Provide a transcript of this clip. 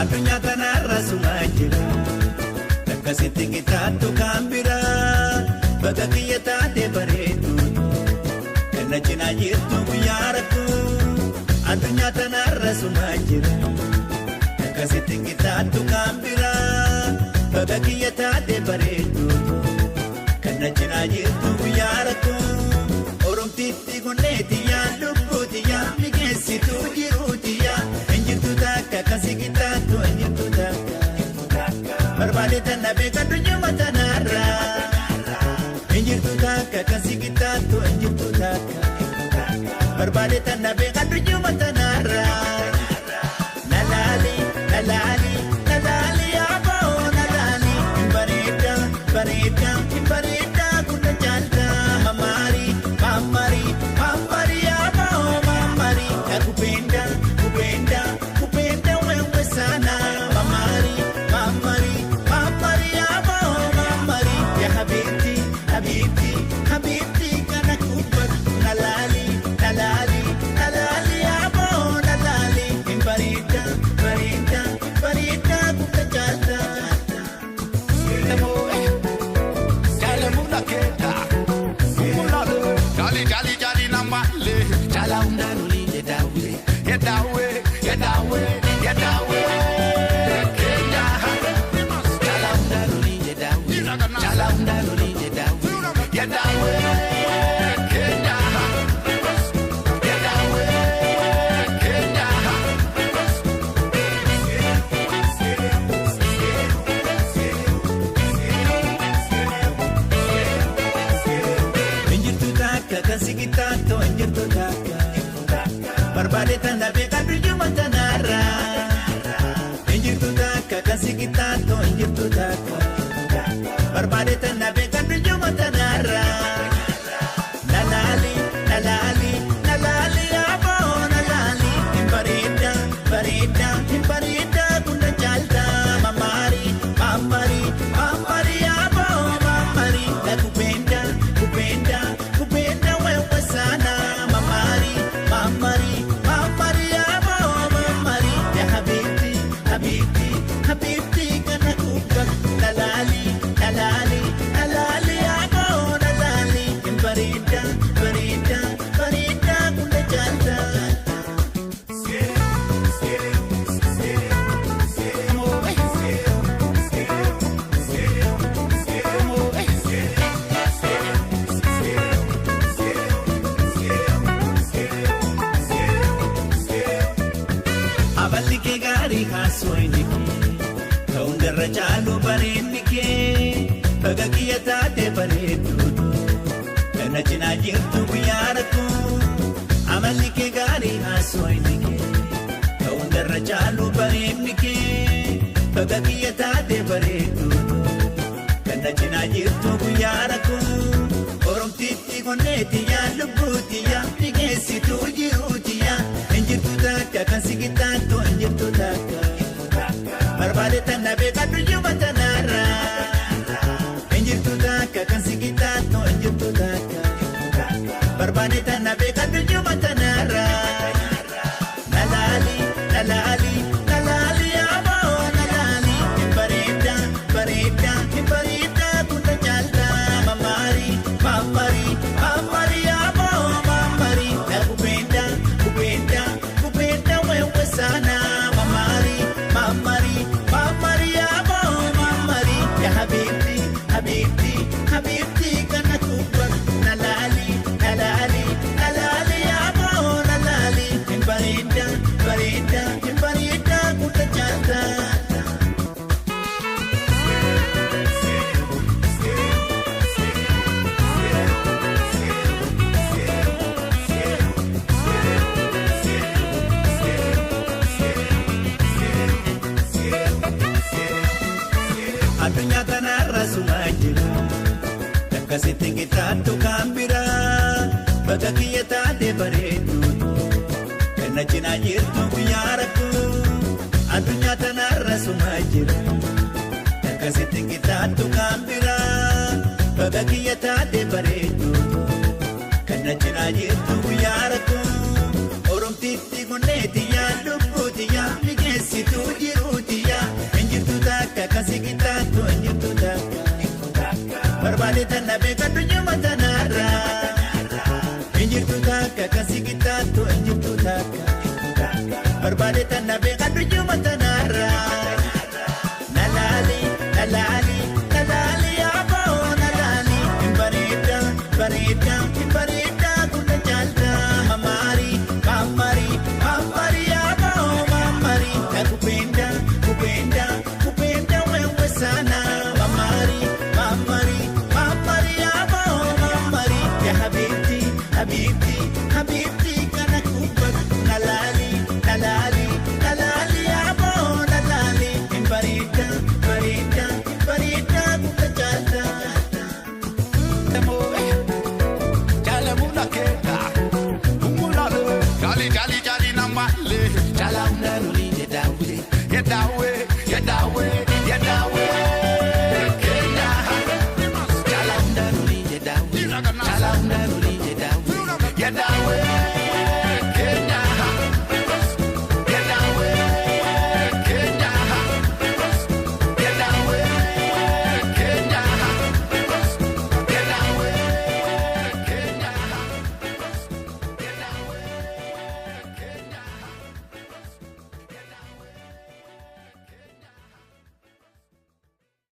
Adunya tanarra sumajira Nakasitti kitaatu kambira Baga kiyata de bareedu Kana cina jirtu guyyaaratu Adunya tanarra sumajira Nakasitti kitaatu kambira Baga kiyata de bareedu Kana cina jirtu guyyaaratu Oromtitti gonneeti yaa lubbuuti yaa migeessitu jiruuti yaa Enjirtu takka kasi kitaatu enjirtu takka Barbaade tanna beeka dunyuma tanarra Enjirtu takka kasi kitaatu enjirtu takka Barbaade tanna beeka dunyuma tanarra Nalaali, nalaali, nalaali aboo nalaali Imbareeda, bareeda, imbareeda kuna jaalta Mamari, mamari, mamari aboo mamari Nakupenda, kupenda, kupenda wewe sana Mamari, mamari, mamari aboo mamari Ya habibti, habibti, habibti kana kubat Nalali, nalali, nalali aboo nalali Imbarida, barida, barida kuna jaalta Jali jali na male, jala undanuli yedawe, yedawe, yedawe, yedawe. Kenya, jala undanuli yedawe, jala undanuli yedawe, yedawe. Kenya, yedawe, Kenya. Enjirtu takka kasi kitaatu enjirtu takka Barbaade tanna beeka dunyuma tanarra Enjirtu takka kasi kitaatu enjirtu takka Barbaade tanna beeka dunyuma tanarra Nalaali, nalaali, nalaali aboo nalaali Imbareeda, bareeda, imbareeda kuna jaalta Mamari, mamari, mamari aboo mamari Nakupenda, kupenda, kupenda wewe sana Mamari, mamari, mamari aboo mamari Ya habibti, habibti, habibti kana kubat Nalali, nalali, nalali aboo nalali Imbareeda, bareeda, bareeda kuna jaalta Aballi kee gaarii haasawni kee ta'uun darra caalu bareedni kee baga kiyya taate bareedduutu kana cinaa jirtu guyyaa rakkoo. Aballi kee gaarii haasawni kee ta'uun darra caalu bareedni kee baga kiyya taate bareedduutu kana cinaa jirtu guyyaa rakkoo. Oromtitti gonneeti yaa lubbuuti yaa migeessitu jiruuti yaa enjirtu takka kasi kitaatu enjirtu takka Barbaade tanna beeka dunyuma tanarra Enjirtu takka kasi kitaatu enjirtu takka Barbaade tanna beeka dunyuma tanarra Nalaali, nalaali, nalaali aboo nalaali Imbareeda, bareeda, imbareeda kuna jaalta Mamari, mamari, mamari aboo mamari Nakupenda, kupenda, kupenda wewe sana Mamari, mamari, mamari aboo mamari Ya habibti, habibti, habibti kana kubat Nalali, nalali, nalali aboo nalali Imbareeda, bareeda, imbareeda kuna jaalta Adunya tanarra sumajira Nakasitti kitaatu kambira Baga kiyya taate bareedu Kana kana cinaa jirtu guyyaa rakkoo addunyaa tanarra sumaa jira akkasitti qixaattu kan biraa baga kiyya taate bareeddu kana cinaa jirtu guyyaa rakkoo oromtitti gonneeti yaa lubbuuti yaa migeessitu jiruuti yaa injirtu takka kasi qixaattu injirtu takka barbaade tanna beekadhu nyuma tanarra injirtu takka kasi qixaattu injirtu takka barbaade tanna beekadhu nyuma tanarra nalaali nalaali nalaali yaaboo nalaali bareeda bareeda bareeda kunna jaalta mamari mamari mamari yaaboo mamari kupenda kupenda kupenda wewe sana